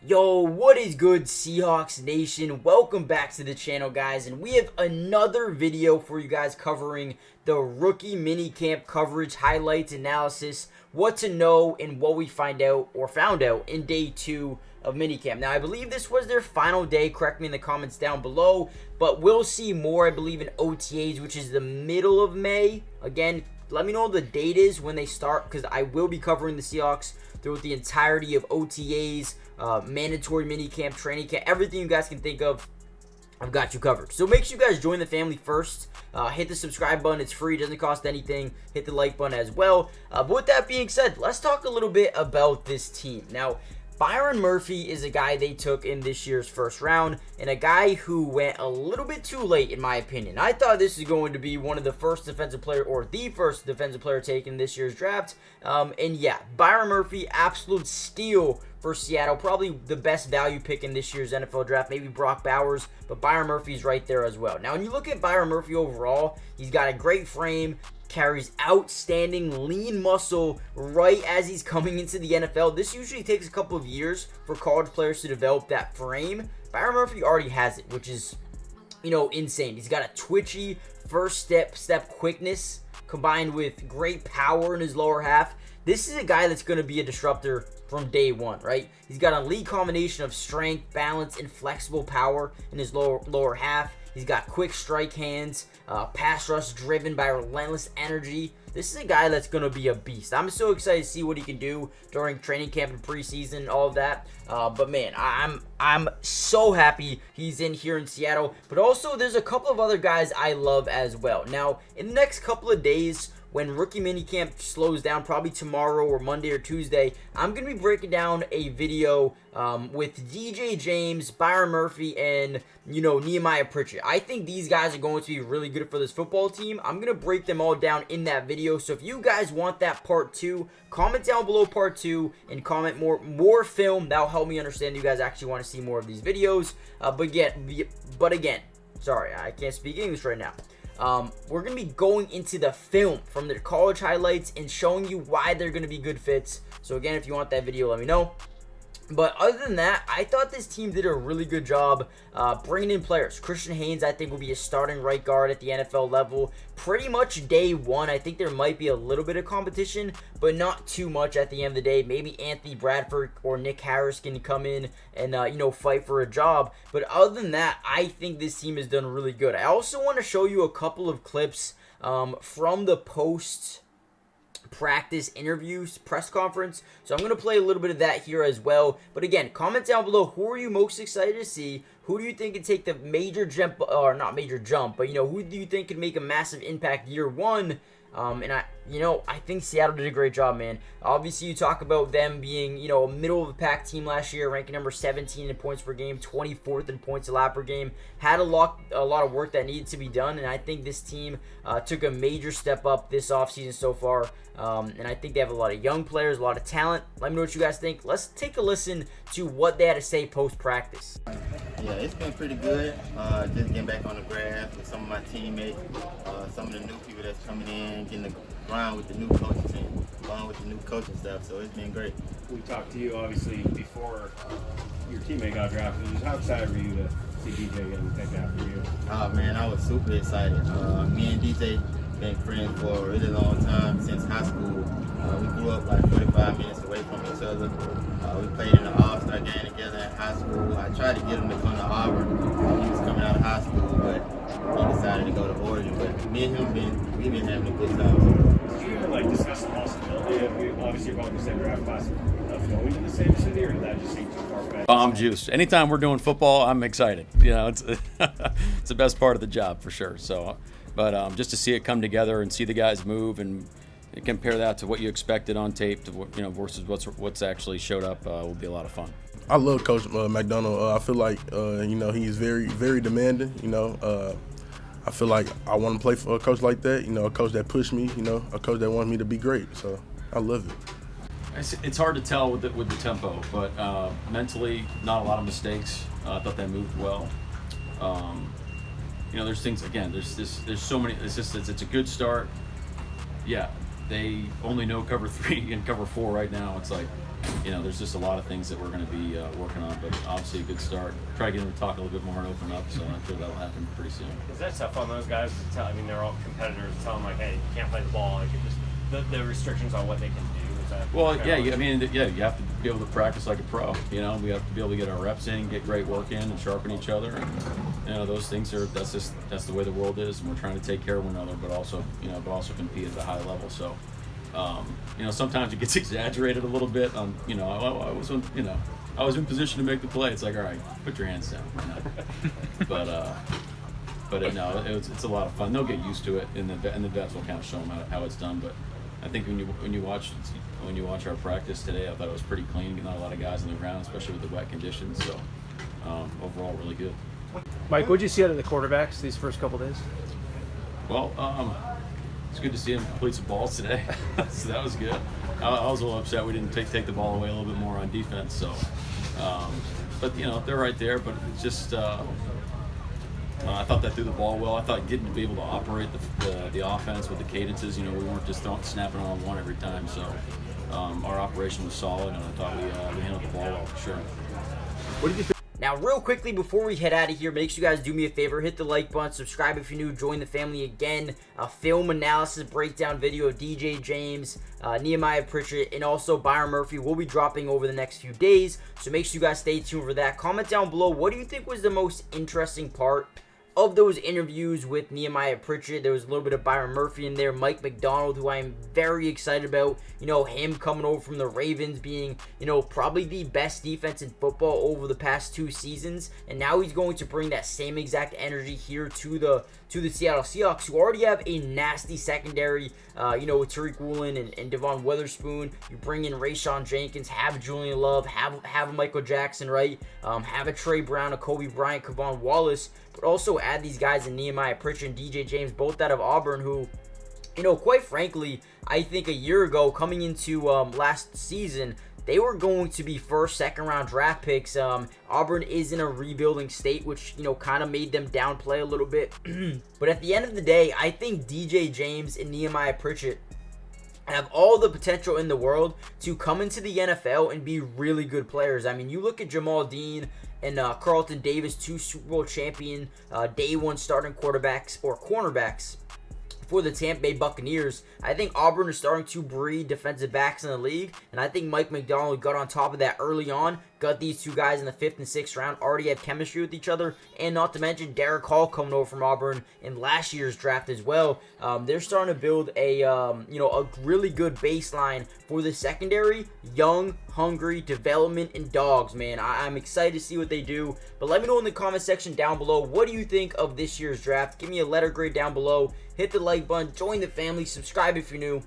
Yo, what is good, Seahawks Nation? Welcome back to the channel, guys, and we have another video for you guys covering the rookie minicamp coverage, highlights, analysis, what to know, and what we found out in day 2 of minicamp. Now, I believe this was their final day. Correct me in the comments down below, but we'll see more, I believe, in OTAs, which is the middle of May. Again, let me know the date is when they start, because I will be covering the Seahawks throughout the entirety of OTAs, mandatory minicamp, training camp, everything you guys can think of. I've got you covered. So make sure you guys join the family first. Hit the subscribe button. It's free. It doesn't cost anything. Hit the like button as well. But with that being said, let's talk a little bit about this team. Now, Byron Murphy is a guy they took in this year's first round, and a guy who went a little bit too late, in my opinion. I thought this was going to be one of the first defensive player, or the first defensive player taken this year's draft. And yeah, Byron Murphy, absolute steal for Seattle. Probably the best value pick in this year's NFL draft. Maybe Brock Bowers, but Byron Murphy's right there as well. Now, when you look at Byron Murphy overall, he's got a great frame, carries outstanding lean muscle right as he's coming into the NFL. This usually takes a couple of years for college players to develop that frame. Byron Murphy already has it, which is, insane. He's got a twitchy first step quickness combined with great power in his lower half. This is a guy that's going to be a disruptor from day one, right? He's got an elite combination of strength, balance, and flexible power in his lower half. He's got quick strike hands, pass rush driven by relentless energy. This is a guy that's going to be a beast. I'm so excited to see what he can do during training camp and preseason, all of that. But man, I'm so happy he's in here in Seattle. But also, there's a couple of other guys I love as well. Now, in the next couple of days, when rookie minicamp slows down, probably tomorrow or Monday or Tuesday, I'm going to be breaking down a video with DJ James, Byron Murphy, and, Nehemiah Pritchett. I think these guys are going to be really good for this football team. I'm going to break them all down in that video. So if you guys want that part 2, comment down below part 2 and comment more film. That'll help me understand you guys actually want to see more of these videos. But again, sorry, I can't speak English right now. We're going to be going into the film from their college highlights and showing you why they're going to be good fits. So again, if you want that video, let me know. But other than that, I thought this team did a really good job bringing in players. Christian Haynes, I think, will be a starting right guard at the NFL level pretty much day one. I think there might be a little bit of competition, but not too much at the end of the day. Maybe Anthony Bradford or Nick Harris can come in and, fight for a job. But other than that, I think this team has done really good. I also want to show you a couple of clips from the practice interviews, press conference. So I'm going to play a little bit of that here as well. But again, comment down below, who are you most excited to see? Who do you think can take the major jump, or not major jump, but who do you think can make a massive impact year one? And I think Seattle did a great job, man. Obviously, you talk about them being, a middle of the pack team last year, ranking number 17 in points per game, 24th in points allowed per game. Had a lot of work that needed to be done, and I think this team took a major step up this offseason so far. And I think they have a lot of young players, a lot of talent. Let me know what you guys think. Let's take a listen to what they had to say post-practice. Yeah, it's been pretty good. Just getting back on the grass with some of my teammates, some of the new people that's coming in, getting the ground with the new coaches and along with the new coaching stuff. So it's been great. We talked to you obviously before your teammate got drafted. How excited were you to see DJ getting picked after you? Oh man, I was super excited. Me and DJ been friends for a really long time since high school. We grew up like 45 minutes away from each other. We played in the All-Star game together in high school. I tried to get him to come to Auburn. He was coming out of high school, but he decided to go to Oregon. But me and him, we've been having a good time. Did you ever discuss the possibility of obviously you're going to the same draft class of going to the same city, or did that just seem too far fetched? I'm juiced. Anytime we're doing football, I'm excited. It's it's the best part of the job for sure. So, but just to see it come together and see the guys move and compare that to what you expected on tape to versus what's actually showed up will be a lot of fun. I love Coach McDonald. I feel like he's very, very demanding. I feel like I want to play for a coach like that. A coach that pushed me. A coach that wants me to be great. So I love it. It's hard to tell with the tempo, but mentally, not a lot of mistakes. I thought they moved well. There's things again. There's so many. It's a good start. Yeah, they only know cover 3 and cover 4 right now. It's like there's just a lot of things that we're going to be working on, but obviously a good start. Try to get them to talk a little bit more and open up, so I'm sure that'll happen pretty soon. Is that tough on those guys to tell? I mean, they're all competitors. Tell them like, hey, you can't play the ball. Like, the restrictions on what they can do. Is that well, yeah. You have to be able to practice like a pro. We have to be able to get our reps in, get great work in, and sharpen each other. And those things that's the way the world is, and we're trying to take care of one another, but also compete at a high level. So. Sometimes it gets exaggerated a little bit. I was in position to make the play. It's like, all right, put your hands down. No, it's a lot of fun. They'll get used to it, and the vets will kind of show them how it's done. But I think when you watch our practice today, I thought it was pretty clean. Not a lot of guys on the ground, especially with the wet conditions. So overall, really good. Mike, what did you see out of the quarterbacks these first couple days? Well, it's good to see him complete some balls today, so that was good. I was a little upset we didn't take the ball away a little bit more on defense. So, but they're right there. But it's just I thought that threw the ball well. I thought getting to be able to operate the offense with the cadences. We weren't just snapping on one every time. So our operation was solid, and I thought we handled the ball well for sure. What did you think? Now, real quickly, before we head out of here, make sure you guys do me a favor. Hit the like button, subscribe if you're new, join the family again. A film analysis breakdown video of DJ James, Nehemiah Pritchett, and also Byron Murphy will be dropping over the next few days. So make sure you guys stay tuned for that. Comment down below, what do you think was the most interesting part of those interviews with Nehemiah Pritchett? There was a little bit of Byron Murphy in there. Mike McDonald, who I am very excited about. Him coming over from the Ravens, being, probably the best defense in football over the past 2 seasons. And now he's going to bring that same exact energy here to the Seattle Seahawks, who already have a nasty secondary, with Tariq Woolen and Devon Witherspoon. You bring in Rayshawn Jenkins, have Julian Love, have a Michael Jackson, right? Have a Trey Brown, a Kobe Bryant, Kavon Wallace, but also add these guys in Nehemiah Pritchett and DJ James, both out of Auburn, who, quite frankly, I think a year ago, coming into last season, they were going to be first, second round draft picks. Auburn is in a rebuilding state, which, kind of made them downplay a little bit. But at the end of the day, I think DJ James and Nehemiah Pritchett have all the potential in the world to come into the NFL and be really good players. I mean, you look at Jamal Dean and Carlton Davis, 2 Super Bowl champion, day 1 starting quarterbacks or cornerbacks for the Tampa Bay Buccaneers. I think Auburn is starting to breed defensive backs in the league, and I think Mike McDonald got on top of that early on, got these 2 guys in the 5th and 6th round, already have chemistry with each other, and not to mention Derek Hall coming over from Auburn in last year's draft as well. They're starting to build a really good baseline for the secondary. Young, hungry, development, and dogs, man. I'm excited to see what they do, but let me know in the comment section down below, what do you think of this year's draft? Give me a letter grade down below. Hit the like button, join the family, subscribe if you're new,